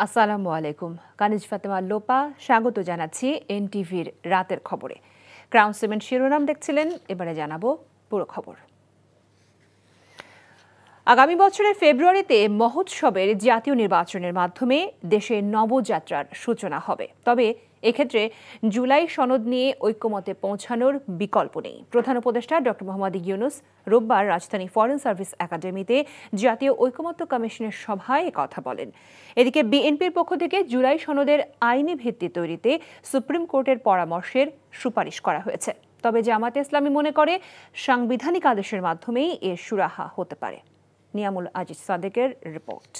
আসসালামু আলাইকুম। কানিজ ফাতেমা লোপা স্বাগত জানাচ্ছি এনটিভির রাতের খবরে। ক্রাউন সিমেন্ট শিরোনাম দেখছিলেন, এবারে জানাবো পুরো খবর। আগামী বছরের ফেব্রুয়ারিতে মহোৎসবের জাতীয় নির্বাচনের মাধ্যমে দেশে নবযাত্রার সূচনা হবে। তবে এক্ষেত্রে জুলাই সনদ নিয়ে ঐক্যমতে পৌঁছানোর বিকল্প নেই। প্রধান উপদেষ্টা ডক্টর মোহাম্মদ ইউনূস রোববার রাজধানী ফরেন সার্ভিস একাডেমিতে জাতীয় ঐকমত্য কমিশনের সভায় কথা বলেন। এদিকে বিএনপির পক্ষ থেকে জুলাই সনদের আইনি ভিত্তি তৈরিতে সুপ্রিম কোর্টের পরামর্শের সুপারিশ করা হয়েছে। তবে জামায়াতে ইসলামী মনে করে সাংবিধানিক আদেশের মাধ্যমেই এর সুরাহা হতে পারে। নিয়ামুল আজিজ সাদেকের রিপোর্ট।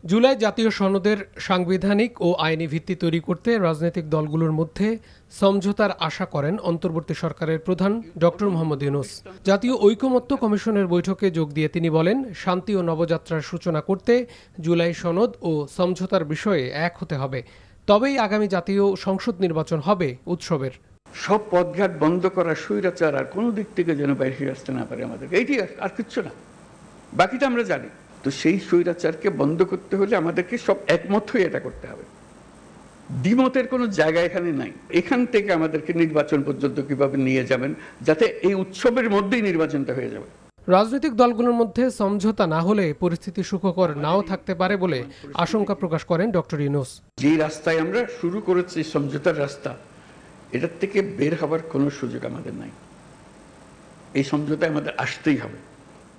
জুলাই জাতীয় সনদের সাংবিধানিক ও আইনি ভিত্তি তৈরি করতে রাজনৈতিক দলগুলোর মধ্যে সমঝোতার আশা করেন অন্তর্বর্তী সরকারের প্রধান ডক্টর মোহাম্মদ ইউনূস। জাতীয় ঐকমত্য কমিশনের বৈঠকে যোগ দিয়ে তিনি বলেন, শান্তি ও নবযাত্রার সূচনা করতে জুলাই সনদ ও সমঝোতার বিষয়ে এক হতে হবে। তবেই আগামী জাতীয় সংসদ নির্বাচন হবে উৎসবের। সব পথঘাট বন্ধ করা, স্বৈরাচার আর কোনো দিক থেকে যেন বাইরে আসতে না পারে আমাদেরকে, এইটি আর কিচ্ছু না। বাকিটা আমরা জানি। তো সেই স্বৈরাচারকে বন্ধ করতে হলে আমাদেরকে সব একমত হয়ে এটা করতে হবে। দ্বিমতের কোনো জায়গা এখানে নাই। এখান থেকে আমাদেরকে নির্বাচন পর্যন্ত কিভাবে নিয়ে যাবেন, যাতে এই উৎসবের মধ্যেই নির্বাচনটা হয়ে যাবে। রাজনৈতিক দলগুলোর মধ্যে সমঝোতা না হলে পরিস্থিতি সুখকর নাও থাকতে পারে বলে আশঙ্কা প্রকাশ করেন ডক্টর ইউনূস। যে রাস্তায় আমরা শুরু করেছি, সমঝোতার রাস্তা, এটার থেকে বের হবার কোনো সুযোগ আমাদের নাই। এই সমঝোতায় আমাদের আসতেই হবে।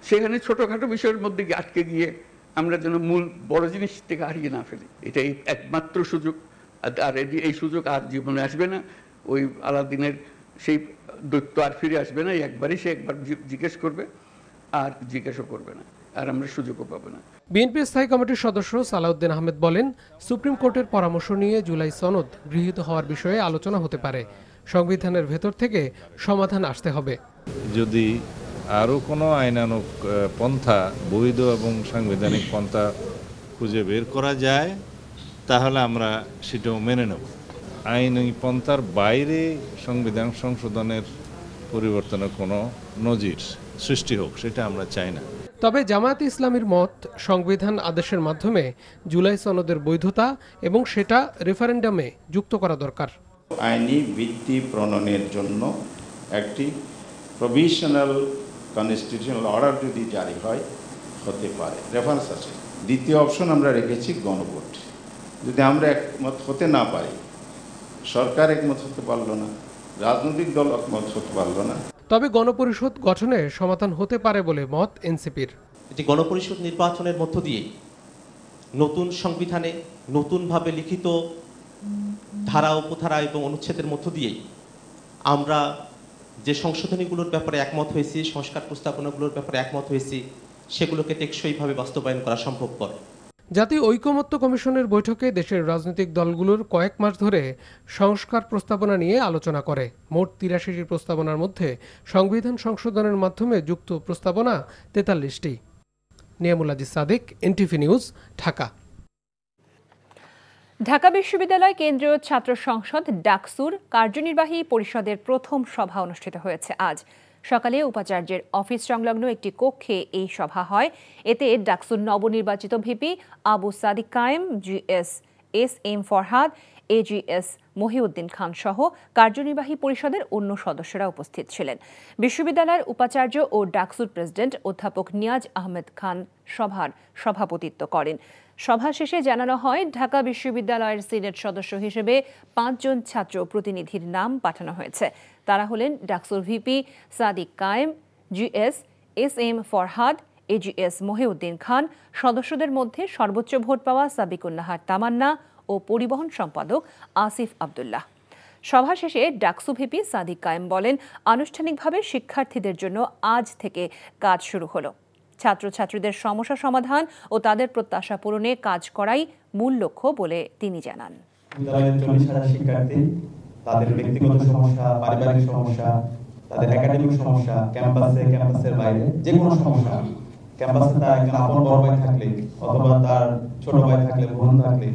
সেখানে ছোটখাটো বিষয়ের মধ্যে আটকে গিয়ে আমরা যেন মূল বড় জিনিস থেকে হারিয়ে না ফেলি, এটাই একমাত্র সুযোগ। আর এই সুযোগ আর জীবনে আসবে না। ওই আলাদিনের সেই দৈত্য আর ফিরে আসবে না। একবারই সে একবার জিজ্ঞেস করবে, আর জিজ্ঞাসা করবে না, আর আমরা সুযোগও পাবো না। বিএনপি স্থায়ী কমিটির সদস্য সালাউদ্দিন আহমেদ বলেন, সুপ্রিম কোর্টের পরামর্শ নিয়ে জুলাই সনদ গৃহীত হওয়ার বিষয়ে আলোচনা হতে পারে। সংবিধানের ভেতর থেকে সমাধান আসতে হবে। যদি আরও কোনো আইনানুগ পন্থা, বৈধ এবং সাংবিধানিক পন্থা খুঁজে বের করা যায়, তাহলে আমরা সেটাও মেনে নেব। আইনি পন্থার বাইরে সংবিধান সংশোধনের পরিবর্তনের কোনো নজির সৃষ্টি হোক, সেটা আমরা চাই না। তবে জামায়াতে ইসলামীর মত, সংবিধান আদেশের মাধ্যমে জুলাই সনদের বৈধতা এবং সেটা রেফারেন্ডামে যুক্ত করা দরকার। আইনি ভিত্তি প্রণয়নের জন্য একটি প্রভিশনাল কনস্টিটিউশনাল অর্ডার যদি জারি হয়, হতে পারে, রেফারেন্স আছে। দ্বিতীয় অপশন আমরা রেখেছি গণভোট। যদি আমরা একমত হতে না পারি, সরকার একমত হতে পারল না, রাজনৈতিক দল একমত হতে পারল না, তবে গণপরিষদ গঠনে সমাধান হতে পারে বলে মত এনসিপির। এটি গণপরিষদ নির্বাচনের মধ্য দিয়ে নতুন সংবিধানে নতুনভাবে লিখিত ধারা, উপধারা এবং অনুচ্ছেদের মধ্য দিয়েই আমরা যে সংশোধনীগুলোর ব্যাপারে একমত হয়েছি, সংস্কার প্রস্তাবনাগুলোর ব্যাপারে একমত হয়েছি, সেগুলোকে টেকসইভাবে বাস্তবায়ন করা সম্ভবপর। জাতীয় ঐকমত্য কমিশনের বৈঠকে দেশের রাজনৈতিক দলগুলোর কয়েক মাস ধরে সংস্কার প্রস্তাবনা নিয়ে আলোচনা করে। মোট ৮৩টি প্রস্তাবনার মধ্যে সংবিধান সংশোধনের মাধ্যমে যুক্ত প্রস্তাবনা ৪৩টি। Niamul Aziz Sadek, NTV news, Dhaka. ঢাকা বিশ্ববিদ্যালয় কেন্দ্রীয় ছাত্র সংসদ ডাকসুর কার্যনির্বাহী পরিষদের প্রথম সভা অনুষ্ঠিত হয়েছে আজ সকালে। উপাচার্যের অফিস সংলগ্ন একটি কক্ষে এই সভা হয়। এতে ডাকসুর নবনির্বাচিত VP Abu Sadik Kayem, GS S M Farhad, AGS Mohiuddin Khan সহ কার্যনির্বাহী পরিষদের অন্য সদস্যরা উপস্থিত ছিলেন। বিশ্ববিদ্যালয়ের উপাচার্য ও ডাকসুর প্রেসিডেন্ট অধ্যাপক নিয়াজ আহমেদ খান সভার সভাপতিত্ব করেন। সভা শেষে জানানো হয়, ঢাকা বিশ্ববিদ্যালয়ের সিনেট সদস্য হিসেবে ৫ জন ছাত্র প্রতিনিধির নাম পাঠানো হয়েছে। তারা হলেন ডাকসুর VP Sadik Kayem, GS S M Farhad, AGS Mohiuddin Khan, সদস্যদের মধ্যে সর্বোচ্চ ভোট পাওয়া সাবিকুন নাহার তামান্না ও পরিবহন সম্পাদক আসিফ আব্দুল্লাহ। সভা শেষে ডাকসু ভিপি সাদিক কায়েম বলেন, আনুষ্ঠানিকভাবে শিক্ষার্থীদের জন্য আজ থেকে কাজ শুরু হলো। ছাত্রছাত্রীদের সমস্যা সমাধান ও তাদের প্রত্যাশা পূরণে কাজ করাই মূল লক্ষ্য বলে তিনি জানান। শিক্ষার্থী তাদের ব্যক্তিগত সমস্যা, পারিবারিক সমস্যা, তাদের একাডেমিক সমস্যা, ক্যাম্পাসের বাইরে যে কোনো সমস্যা, ক্যাম্পাসে তার একজন আপন বড় ভাই থাকলে অথবা তার ছোট ভাই থাকলে, বোন থাকলে,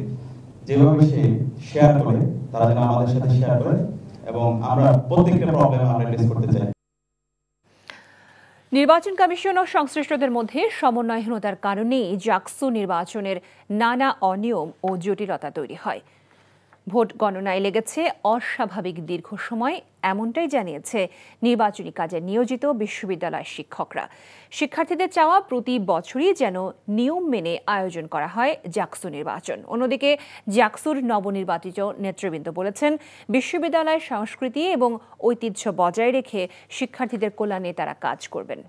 যেভাবে সে শেয়ার করে, তারা যেন আমাদের সাথে শেয়ার করে এবং আমরা প্রত্যেকটা প্রবলেম আমরা অ্যাড্রেস করতে চাই। নির্বাচন কমিশন ও সংশ্লিষ্টদের মধ্যে সমন্বয়হীনতার কারণেই জাকসু নির্বাচনের নানা অনিয়ম ও জটিলতা তৈরি হয়। ভোট গণনায় লেগেছে অস্বাভাবিক দীর্ঘ সময়, এমনটাই জানিয়েছে নির্বাচনী কাজে নিয়োজিত বিশ্ববিদ্যালয়ের শিক্ষকরা। শিক্ষার্থীদের চাওয়া প্রতি বছরই যেন নিয়ম মেনে আয়োজন করা হয় জাকসু নির্বাচন। অন্যদিকে জাকসুর নবনির্বাচিত নেতৃবৃন্দ বলেছেন, বিশ্ববিদ্যালয়ের সংস্কৃতি এবং ঐতিহ্য বজায় রেখে শিক্ষার্থীদের কল্যাণে তারা কাজ করবেন।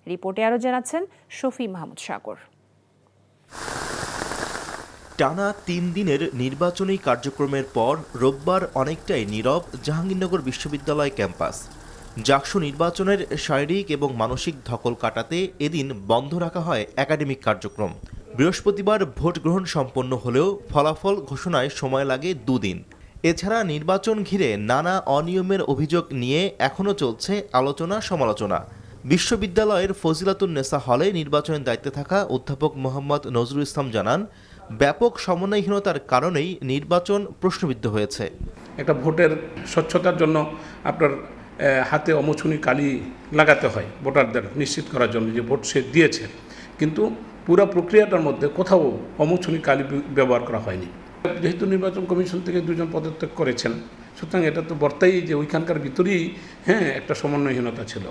রিপোর্টে আরও জানাচ্ছেন শফি মাহমুদ সাগর। টানা ৩ দিনের নির্বাচনী কার্যক্রমের পর রোববার অনেকটাই নীরব জাহাঙ্গীরনগর বিশ্ববিদ্যালয় ক্যাম্পাস। জাকসু নির্বাচনের শারীরিক এবং মানসিক ধকল কাটাতে এদিন বন্ধ রাখা হয় একাডেমিক কার্যক্রম। বৃহস্পতিবার ভোট গ্রহণ সম্পন্ন হলেও ফলাফল ঘোষণায় সময় লাগে 2 দিন। এছাড়া নির্বাচন ঘিরে নানা অনিয়মের অভিযোগ নিয়ে এখনও চলছে আলোচনা সমালোচনা। বিশ্ববিদ্যালয়ের ফজিলাতুন্নেসা হলে নির্বাচনের দায়িত্বে থাকা অধ্যাপক মোহাম্মদ নজরুল ইসলাম জানান, ব্যাপক সমন্বয়হীনতার কারণেই নির্বাচন প্রশ্নবিদ্ধ হয়েছে। একটা ভোটের স্বচ্ছতার জন্য আপনার হাতে অমোছুনি কালি লাগাতে হয় ভোটারদের নিশ্চিত করার জন্য যে ভোট সে দিয়েছে, কিন্তু পুরো প্রক্রিয়াটার মধ্যে কোথাও অমোছুনি কালি ব্যবহার করা হয়নি। যেহেতু নির্বাচন কমিশন থেকে 2 জন পদত্যাগ করেছেন, সুতরাং এটা তো বর্তাই যে ওইখানকার ভিতরেই একটা সমন্বয়হীনতা ছিল।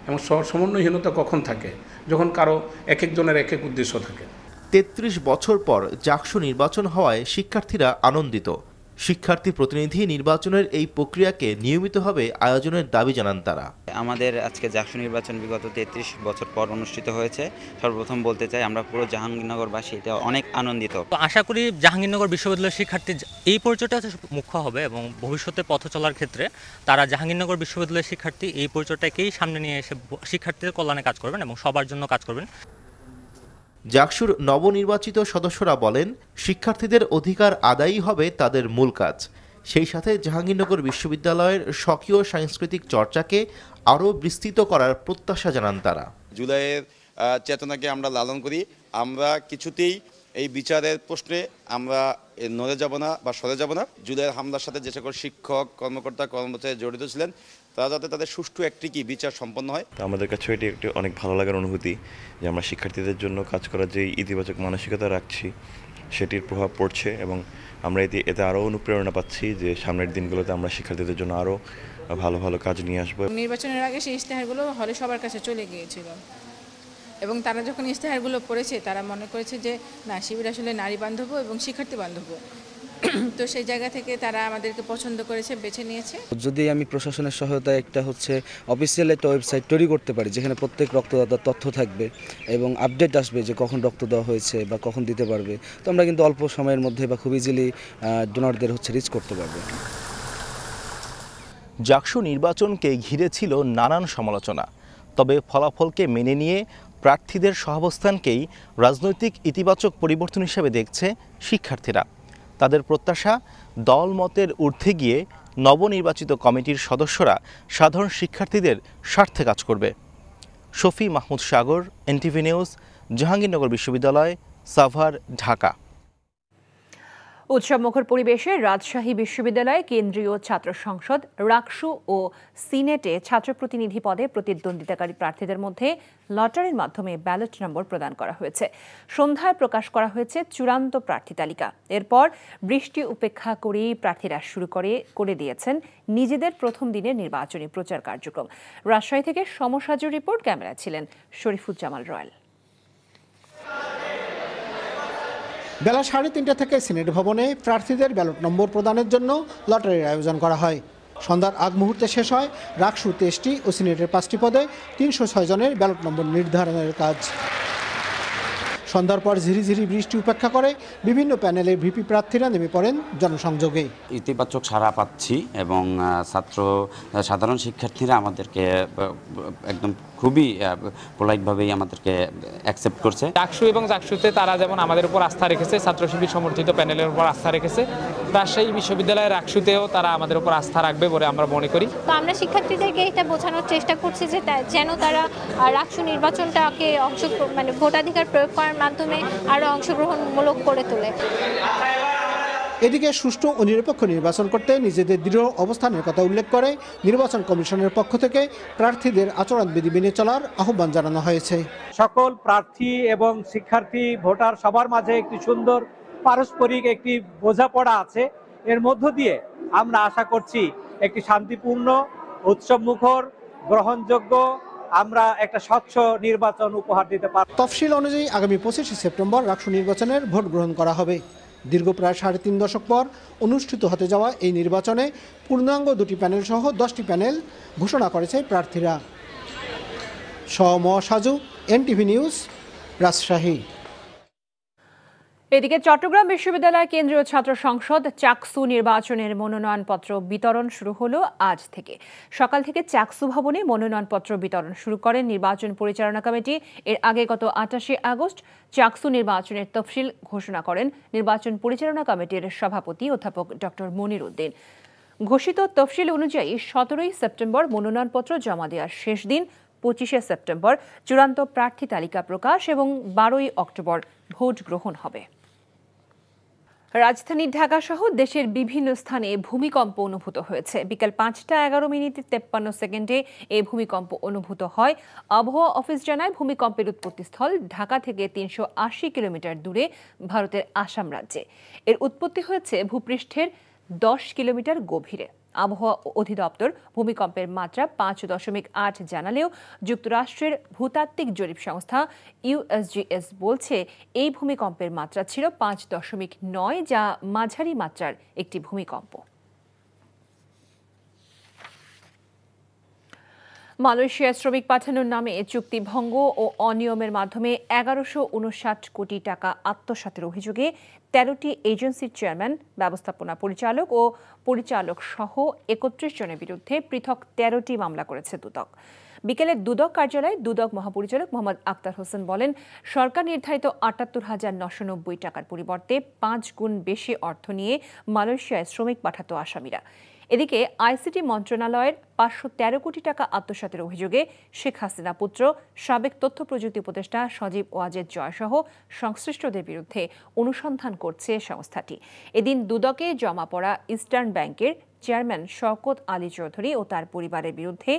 এবং সমন্বয়হীনতা কখন থাকে? যখন কারো এক একজনের এক এক উদ্দেশ্য থাকে। 33 বছর পর জাকসু নির্বাচন হওয়ায় শিক্ষার্থীরা আনন্দিত। শিক্ষার্থী প্রতিনিধি নির্বাচনের এই প্রক্রিয়াকে নিয়মিতভাবে আয়োজনের দাবি জানান তারা। আমাদের আজকে জাকসু নির্বাচন বিগত 33 বছর পর অনুষ্ঠিত হয়েছে। সর্বপ্রথম বলতে চাই আমরা পুরো জাহাঙ্গীরনগরবাসী এটা অনেক আনন্দিত। আশা করি জাহাঙ্গীরনগর বিশ্ববিদ্যালয়ের শিক্ষার্থী এই পরিচয়টা মুখ্য হবে এবং ভবিষ্যতে পথ চলার ক্ষেত্রে তারা জাহাঙ্গীরনগর বিশ্ববিদ্যালয়ের শিক্ষার্থী এই পরিচয়টাকেই সামনে নিয়ে এসে শিক্ষার্থীদের কল্যাণে কাজ করবেন এবং সবার জন্য কাজ করবেন। জাকসুর নবনির্বাচিত সদস্যরা বলেন, শিক্ষার্থীদের অধিকার আদায়ই হবে তাদের মূল কাজ। সেই সাথে জাহাঙ্গীরনগর বিশ্ববিদ্যালয়ের স্বকীয় সাংস্কৃতিক চর্চাকে আরও বিস্তৃত করার প্রত্যাশা জানান তারা। জুলাইয়ের চেতনাকে আমরা লালন করি। আমরা কিছুতেই এই বিচারের প্রশ্নে আমরা নড়ে যাব না বা সরে যাব না। জুলাইয়ের হামলার সাথে যে সকল শিক্ষক কর্মকর্তা কর্মচারী জড়িত ছিলেন তারা যাতে তাদের সুষ্ঠু একটি বিচার সম্পন্ন হয়। আমাদের কাছে এটি একটি অনেক ভালো লাগার অনুভূতি যে আমরা শিক্ষার্থীদের জন্য কাজ করার যে ইতিবাচক মানসিকতা রাখছি সেটির প্রভাব পড়ছে এবং আমরা এতে আরও অনুপ্রেরণা পাচ্ছি যে সামনের দিনগুলোতে আমরা শিক্ষার্থীদের জন্য আরও ভালো ভালো কাজ নিয়ে আসবো। নির্বাচনের আগে সেই ইশতেহারগুলো হলে সবার কাছে চলে গিয়েছিল এবং তারা যখন ইশতেহারগুলো পড়েছে তারা মনে করেছে যে না, শিবির আসলে নারী বান্ধব এবং শিক্ষার্থী বান্ধব। তো সেই জায়গা থেকে তারা আমাদেরকে পছন্দ করেছে, বেছে নিয়েছে। যদি আমি প্রশাসনের সহায়তায় একটা অফিসিয়াল একটা ওয়েবসাইট তৈরি করতে পারি যেখানে প্রত্যেক রক্তদাতার তথ্য থাকবে এবং আপডেট আসবে যে কখন রক্ত দেওয়া হয়েছে বা কখন দিতে পারবে, তো আমরা কিন্তু অল্প সময়ের মধ্যে বা খুব ইজিলি ডোনারদের রিচ করতে পারবে। জাকসু নির্বাচনকে ঘিরে ছিল নানান সমালোচনা, তবে ফলাফলকে মেনে নিয়ে প্রার্থীদের সহাবস্থানকেই রাজনৈতিক ইতিবাচক পরিবর্তন হিসেবে দেখছে শিক্ষার্থীরা। তাদের প্রত্যাশা, দল মতের ঊর্ধ্বে গিয়ে নবনির্বাচিত কমিটির সদস্যরা সাধারণ শিক্ষার্থীদের স্বার্থে কাজ করবে। শফি মাহমুদ সাগর, এনটিভি নিউজ, জাহাঙ্গীরনগর বিশ্ববিদ্যালয়, সাভার, ঢাকা। উৎসবমুখর পরিবেশে রাজশাহী বিশ্ববিদ্যালয় কেন্দ্রীয় ছাত্র সংসদ, রাকসু ও সিনেটে ছাত্র প্রতিনিধি পদে প্রতিদ্বন্দ্বিতাকারী প্রার্থীদের মধ্যে লটারির মাধ্যমে ব্যালট নম্বর প্রদান করা হয়েছে। সন্ধ্যায় প্রকাশ করা হয়েছে চূড়ান্ত প্রার্থী তালিকা। এরপর বৃষ্টি উপেক্ষা করেই প্রার্থীরা শুরু করে দিয়েছেন নিজেদের প্রথম দিনের নির্বাচনী প্রচার কার্যক্রম। রাজশাহী থেকে সমসাজুর রিপোর্ট, ক্যামেরা ছিলেন শরীফুজ্জামাল রয়েল। বেলা 3:30 থেকে সিনেট ভবনে প্রার্থীদের ব্যালট নম্বর প্রদানের জন্য লটারির আয়োজন করা হয়। সন্ধ্যার আগ মুহূর্তে শেষ হয় রাকসু 23টি ও সিনেটের 5টি পদে 306 জনের ব্যালট নম্বর নির্ধারণের কাজ। সন্ধ্যার পর ঝিরিঝিরি বৃষ্টি উপেক্ষা করে বিভিন্ন প্যানেলের ভিপি প্রার্থীরা নেমে পড়েন জনসংযোগে। ইতিবাচক সাড়া পাচ্ছি এবং সাধারণ শিক্ষার্থীরা আমাদেরকে একদম খুবই পোলাইটভাবেই আমাদেরকে অ্যাকসেপ্ট করছে। ডাকসু এবং জাকসুতে তারা যেমন আমাদের উপর আস্থা রেখেছে, ছাত্র শিবির সমর্থিত প্যানেলের উপর আস্থা রেখেছে, রাজশাহী বিশ্ববিদ্যালয়ের রাকসুতেও তারা আমাদের উপর আস্থা রাখবে বলে আমরা মনে করি। তো আমরা শিক্ষার্থীদেরকে এটা বোঝানোর চেষ্টা করছি যে যেন তারা রাকসু নির্বাচনটাকে ভোটাধিকার প্রয়োগ করার মাধ্যমে আরও অংশগ্রহণমূলক করে তোলে। এদিকে সুষ্ঠু ও নিরপেক্ষ নির্বাচন করতে নিজেদের দৃঢ় অবস্থানের কথা উল্লেখ করে নির্বাচন কমিশনের পক্ষ থেকে প্রার্থীদের আচরণবিধি মেনে চলার আহ্বান জানানো হয়েছে। সকল প্রার্থী এবং শিক্ষার্থী ভোটার সবার মাঝে একটি সুন্দর পারস্পরিক একটি বোঝাপড়া আছে। এর মধ্য দিয়ে আমরা আশা করছি একটি শান্তিপূর্ণ, উৎসবমুখর, গ্রহণযোগ্য আমরা একটা স্বচ্ছ নির্বাচন উপহার দিতে পারব। তফসিল অনুযায়ী আগামী 25 সেপ্টেম্বর রাষ্ট্র নির্বাচনের ভোট গ্রহণ করা হবে। দীর্ঘ প্রায় 3.5 দশক পর অনুষ্ঠিত হতে যাওয়া এই নির্বাচনে পূর্ণাঙ্গ 2টি প্যানেল সহ 10টি প্যানেল ঘোষণা করেছে প্রার্থীরা। Saju, NTV news, Rajshahi. এদিকে চট্টগ্রাম বিশ্ববিদ্যালয় কেন্দ্রীয় ছাত্র সংসদ চাকসু নির্বাচনের মনোনয়নপত্র বিতরণ শুরু হলো আজ থেকে। সকাল থেকে চাকসু ভবনে মনোনয়নপত্র বিতরণ শুরু করেন নির্বাচন পরিচালনা কমিটি। এর আগে গত 28 আগস্ট চাকসু নির্বাচনের তফসিল ঘোষণা করেন নির্বাচন পরিচালনা কমিটির সভাপতি অধ্যাপক ডক্টর মনির উদ্দিন। ঘোষিত তফসিল অনুযায়ী 17 সেপ্টেম্বর মনোনয়নপত্র জমা দেওয়ার শেষ দিন, 25 সেপ্টেম্বর চূড়ান্ত প্রার্থী তালিকা প্রকাশ এবং 12 অক্টোবর ভোট গ্রহণ হবে। রাজধানী ঢাকা সহ দেশের বিভিন্ন স্থানে ভূমিকম্প অনুভূত হয়েছে। বিকেল 5:11:53 এই ভূমিকম্প অনুভূত হয়। আবহাওয়া অফিস জানায় ভূমিকম্পের উৎপত্তিস্থল ঢাকা থেকে 380 কিলোমিটার দূরে ভারতের আসাম রাজ্যে। এর উৎপত্তি হয়েছে ভূপৃষ্ঠের 10 কিলোমিটার গভীরে। আবহাওয়া অধিদপ্তর ভূমিকম্পের মাত্রা 5.8 জানালেও যুক্তরাষ্ট্রের ভূতাত্ত্বিক জরিপ সংস্থা ইউএসজিএস বলছে এই ভূমিকম্পের মাত্রা ছিল 5.9, যা মাঝারি মাত্রার একটি ভূমিকম্প। মালয়েশিয়ায় শ্রমিক পাঠানোর নামে চুক্তি ভঙ্গ ও অনিয়মের মাধ্যমে 1159 কোটি টাকা আত্মসাতের অভিযোগে 13টি এজেন্সির চেয়ারম্যান, ব্যবস্থাপনা পরিচালক ও পরিচালক সহ 31 জনের বিরুদ্ধে পৃথক 13টি মামলা করেছে দুদক। বিকেলে দুদক কার্যালয়ে দুদক মহাপরিচালক মোহাম্মদ আক্তার হোসেন বলেন, সরকার নির্ধারিত 78,990 টাকার পরিবর্তে 5 গুণ বেশি অর্থ নিয়ে মালয়েশিয়ায় শ্রমিক পাঠাতো আসামিরা। এদিকে আইসিটি মন্ত্রণালয়ের 513 কোটি টাকা আত্মসাতের অভিযোগে শেখ হাসিনা পুত্র সাবেক তথ্য প্রযুক্তি উপদেষ্টা সজীব ওয়াজেদ জয় সহ সংশ্লিষ্টদের বিরুদ্ধে অনুসন্ধান করছে সংস্থাটি। এদিন দুদকে জমা পড়া ইস্টার্ন ব্যাংকের চেয়ারম্যান শওকত আলী চৌধুরী ও তার পরিবারের বিরুদ্ধে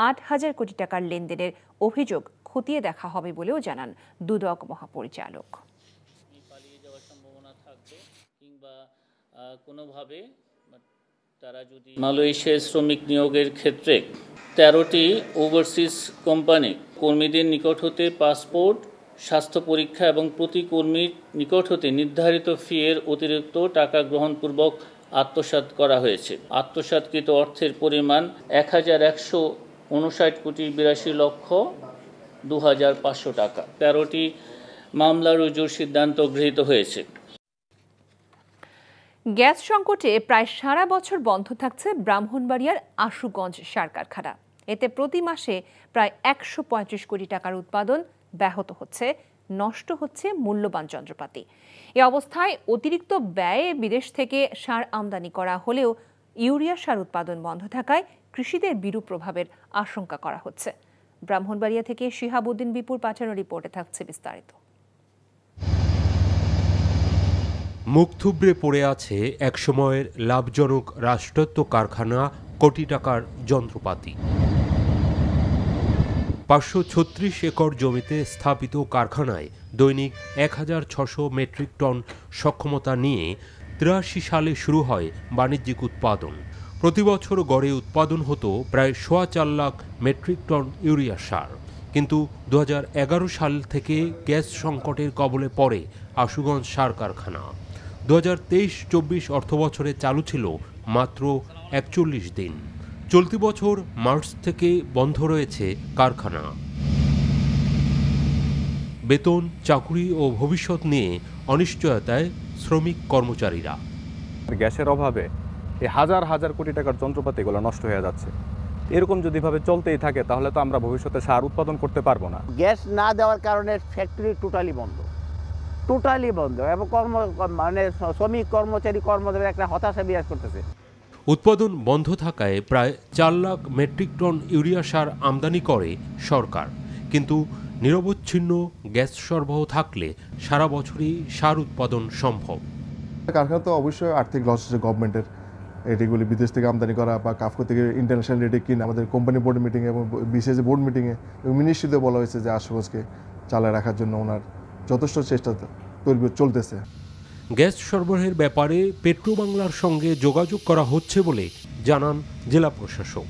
8,000 কোটি টাকার লেনদেনের অভিযোগ খতিয়ে দেখা হবে বলেও জানান দুদক মহাপরিচালক। তারা যদি মালয়েশিয়ায় শ্রমিক নিয়োগের ক্ষেত্রে 13টি ওভারসিজ কোম্পানি কর্মীদের নিকট হতে পাসপোর্ট, স্বাস্থ্য পরীক্ষা এবং প্রতি কর্মীর নিকট হতে নির্ধারিত ফি এর অতিরিক্ত টাকা গ্রহণপূর্বক আত্মসাৎ করা হয়েছে। আত্মসাৎকৃত অর্থের পরিমাণ 1,159 কোটি 82 লক্ষ 2,500 টাকা। 13টি মামলা রুজুর সিদ্ধান্ত গৃহীত হয়েছে। গ্যাস সংকটে প্রায় সারা বছর বন্ধ থাকছে ব্রাহ্মণবাড়িয়ার আশুগঞ্জ সার কারখানা। এতে প্রতি মাসে প্রায় 135 কোটি টাকার উৎপাদন ব্যাহত হচ্ছে, নষ্ট হচ্ছে মূল্যবান যন্ত্রপাতি। এ অবস্থায় অতিরিক্ত ব্যয়ে বিদেশ থেকে সার আমদানি করা হলেও ইউরিয়া সার উৎপাদন বন্ধ থাকায় কৃষিদের বিরূপ প্রভাবের আশঙ্কা করা হচ্ছে। ব্রাহ্মণবাড়িয়া থেকে শিহাবুদ্দিন বিপুর পাঠানো রিপোর্টে থাকছে বিস্তারিত। মুখ থুবড়ে পড়ে আছে একসময়ের লাভজনক রাষ্ট্রায়ত্ত কারখানা, কোটি টাকার যন্ত্রপাতি। 536 একর জমিতে স্থাপিত কারখানায় দৈনিক 1,600 মেট্রিক টন সক্ষমতা নিয়ে 83 সালে শুরু হয় বাণিজ্যিক উৎপাদন। প্রতি বছর গড়ে উৎপাদন হতো প্রায় 4.25 লাখ মেট্রিক টন ইউরিয়া সার। কিন্তু 2011 সাল থেকে গ্যাস সংকটের কবলে পড়ে আশুগঞ্জ সার কারখানা। 2023-24 অর্থবছরে চালু ছিল মাত্র 41 দিন। চলতি বছর মার্চ থেকে বন্ধ রয়েছে কারখানা। বেতন, চাকুরি ও ভবিষ্যৎ নিয়ে অনিশ্চয়তায় শ্রমিক কর্মচারীরা। গ্যাসের অভাবে এই হাজার হাজার কোটি টাকার যন্ত্রপাতিগুলো নষ্ট হয়ে যাচ্ছে। এরকম যদি ভাবে চলতেই থাকে তাহলে তো আমরা ভবিষ্যতে সার উৎপাদন করতে পারবো না। গ্যাস না দেওয়ার কারণে ফ্যাক্টরি টোটালি বন্ধ এবং শ্রমিক কর্মচারীদের একটা হতাশা বিরাজ করতেছে। উৎপাদন বন্ধ থাকায় প্রায় 4 লাখ মেট্রিক টন ইউরিয়া সার আমদানি করে সরকার। কিন্তু নিরবচ্ছিন্ন গ্যাস সরবরাহ থাকলে সারা বছরই সার উৎপাদন সম্ভব। কারখানা তো অবশ্যই আর্থিক লস হচ্ছে গভর্নমেন্টের, এটিগুলি বিদেশ থেকে আমদানি করা বা কাফকো থেকে ইন্টারন্যাশনাল রেটে কিনে আমাদের কোম্পানি বোর্ড মিটিংয়ে এবং বিসিএস বোর্ড মিটিংয়ে এবং মিনিস্ট্রিতে বলা হয়েছে যে আশুগঞ্জকে চালায় রাখার জন্য ওনার যথেষ্ট চেষ্টা চলতেছে। গ্যাস সরবরাহের ব্যাপারে পেট্রোবাংলার সঙ্গে যোগাযোগ করা হচ্ছে বলে জানান জেলা প্রশাসক।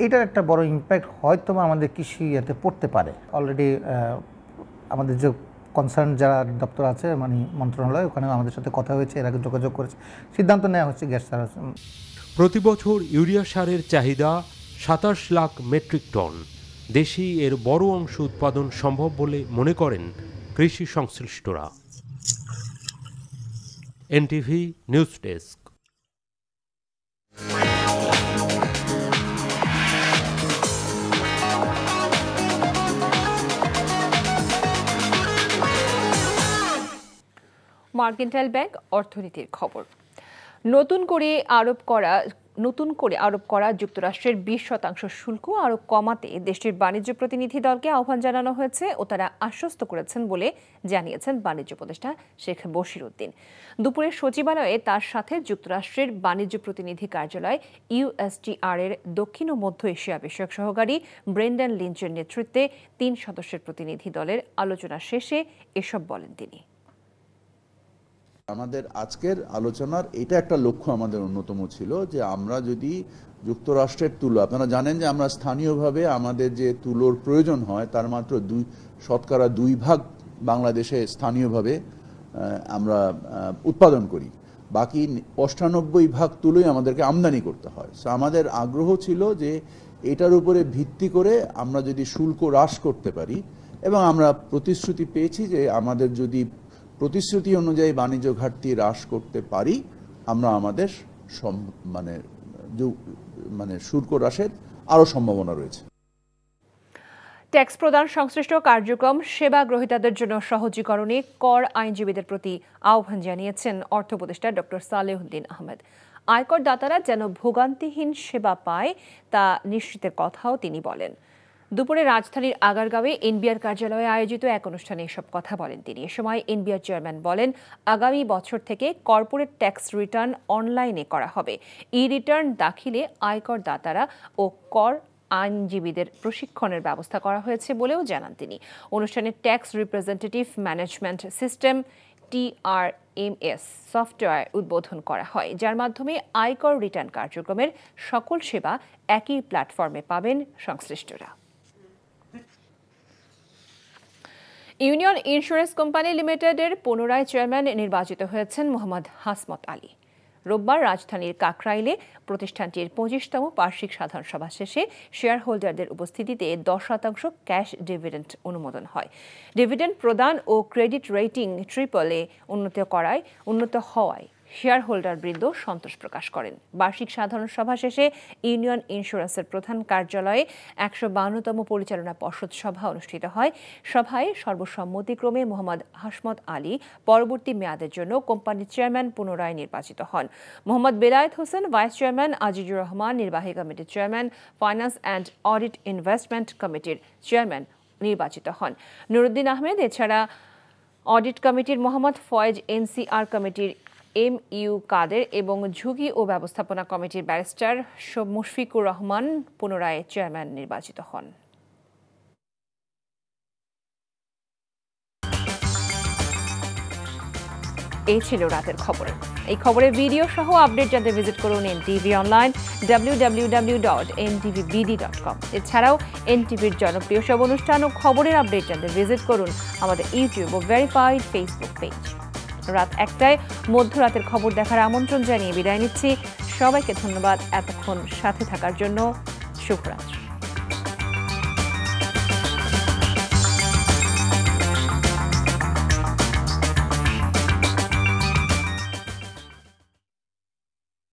এটার একটা বড় ইম্প্যাক্ট হয়তো আমাদের কৃষি ইয়েতে পড়তে পারে। অলরেডি আমাদের যে কনসার্ন যারা দপ্তর আছে মানে মন্ত্রণালয়, ওখানে আমাদের সাথে কথা হয়েছে, এর আগে যোগাযোগ করেছে, সিদ্ধান্ত নেওয়া হচ্ছে গ্যাস ছাড়া। প্রতি বছর ইউরিয়া সারের চাহিদা 27 লাখ মেট্রিক টন। দেশেই এর বড় অংশ উৎপাদন সম্ভব বলে মনে করেন কৃষি সংশ্লিষ্টরা। NTV news desk. Mercantile bank অর্থনীতির খবর। নতুন করে আরোপ করা যুক্তরাষ্ট্রের 20% শুল্ক আরো কমাতে দেশটির বাণিজ্য প্রতিনিধি দলকে আহ্বান জানানো হয়েছে ও তারা আশ্বস্ত করেছেন বলে জানিয়েছেন বাণিজ্য উপদেষ্টা শেখ বশির উদ্দিন। দুপুরে সচিবালয়ে তার সাথে যুক্তরাষ্ট্রের বাণিজ্য প্রতিনিধি কার্যালয় ইউএসটিআর এর দক্ষিণ ও মধ্য এশিয়া বিষয়ক সহকারী ব্রেন্ডন লিঞ্চের নেতৃত্বে 3 সদস্যের প্রতিনিধি দলের আলোচনা শেষে এসব বলেন তিনি। আমাদের আজকের আলোচনার এটা একটা লক্ষ্য আমাদের অন্যতম ছিল যে আমরা যদি যুক্তরাষ্ট্রের তুলো, আপনারা জানেন যে আমরা স্থানীয়ভাবে আমাদের যে তুলোর প্রয়োজন হয় তার মাত্র 2% বাংলাদেশে স্থানীয়ভাবে আমরা উৎপাদন করি, বাকি 95% তুলোই আমাদেরকে আমদানি করতে হয়। সো আমাদের আগ্রহ ছিল যে এটার উপরে ভিত্তি করে আমরা যদি শুল্ক হ্রাস করতে পারি, এবং আমরা প্রতিশ্রুতি পেয়েছি যে আমাদের যদি প্রতিশ্রুতি অনুযায়ী বাণিজ্য ঘাটতি হ্রাস করতে পারি, আমরা আমাদের মানে শুল্ক হ্রাসের আরও সম্ভাবনা রয়েছে। ট্যাক্স প্রদান সংশ্লিষ্ট কার্যক্রম সেবা গ্রহীতাদের জন্য সহজীকরণে কর আইনজীবীদের প্রতি আহ্বান জানিয়েছেন অর্থ উপদেষ্টা ডক্টর সালেহুদ্দিন আহমেদ। আয়কর দাতারা যেন ভোগান্তিহীন সেবা পায় তা নিশ্চিতের কথাও তিনি বলেন। দুপুরে রাজধানীর আগারগাঁওয়ে এনবিআর কার্যালয়ে আয়োজিত এক অনুষ্ঠানে এসব কথা বলেন তিনি। এ সময় এনবিআর চেয়ারম্যান বলেন, আগামী বছর থেকে কর্পোরেট ট্যাক্স রিটার্ন অনলাইনে করা হবে। ই রিটার্ন দাখিলে আয়কর দাতারা ও কর আইনজীবীদের প্রশিক্ষণের ব্যবস্থা করা হয়েছে বলেও জানান তিনি। অনুষ্ঠানে tax representative management system TRMS software উদ্বোধন করা হয়, যার মাধ্যমে আয়কর রিটার্ন কার্যক্রমের সকল সেবা একই প্ল্যাটফর্মে পাবেন সংশ্লিষ্টরা। ইউনিয়ন ইন্স্যুরেন্স কোম্পানি লিমিটেডের পুনরায় চেয়ারম্যান নির্বাচিত হয়েছেন মোহাম্মদ হাসমত আলী। রোববার রাজধানীর কাকরাইলে প্রতিষ্ঠানটির 25তম বার্ষিক সাধারণ সভা শেষে শেয়ার হোল্ডারদের উপস্থিতিতে 10% ক্যাশ ডিভিডেন্ড অনুমোদন হয়। ডিভিডেন্ড প্রদান ও ক্রেডিট রেটিং AAA উন্নত হওয়ায় শেয়ার হোল্ডার বৃন্দ সন্তোষ প্রকাশ করেন। বার্ষিক সাধারণ সভা শেষে ইউনিয়ন ইন্স্যুরেন্সের প্রধান কার্যালয়ে 152তম পরিচালনা পর্ষদ সভা অনুষ্ঠিত হয়। সভায় সর্বসম্মতিক্রমে মোহাম্মদ হাসমত আলী পরবর্তী মেয়াদের জন্য কোম্পানির চেয়ারম্যান পুনরায় নির্বাচিত হন। মোহাম্মদ বেলায়েত হোসেন ভাইস চেয়ারম্যান, আজিজুর রহমান নির্বাহী কমিটির chairman, finance and audit investment কমিটির চেয়ারম্যান নির্বাচিত হন। নুরুদ্দিন আহমেদ এছাড়া অডিট কমিটির মোহাম্মদ ফয়েজ, NCR কমিটির MU কাদের এবং ঝুঁকি ও ব্যবস্থাপনা কমিটির ব্যারিস্টার মুশফিকুর রহমান পুনরায় চেয়ারম্যান নির্বাচিত হন। এই ছিল রাতের খবর। এই খবরের ভিডিও সহ আপডেট জানতে ভিজিট করুন NTV অনলাইন www.ntvbd.com। এছাড়াও NTVর জনপ্রিয় সব অনুষ্ঠান ও খবরের আপডেট জানতে ভিজিট করুন আমাদের ইউটিউব ও ভেরিফাইড ফেসবুক পেজ। রাত 1টায় মধ্যরাতের খবর দেখার আমন্ত্রণ জানিয়ে বিদায় নিচ্ছি। সবাইকে ধন্যবাদ এতক্ষণ সাথে থাকার জন্য। শুভরাত্রি।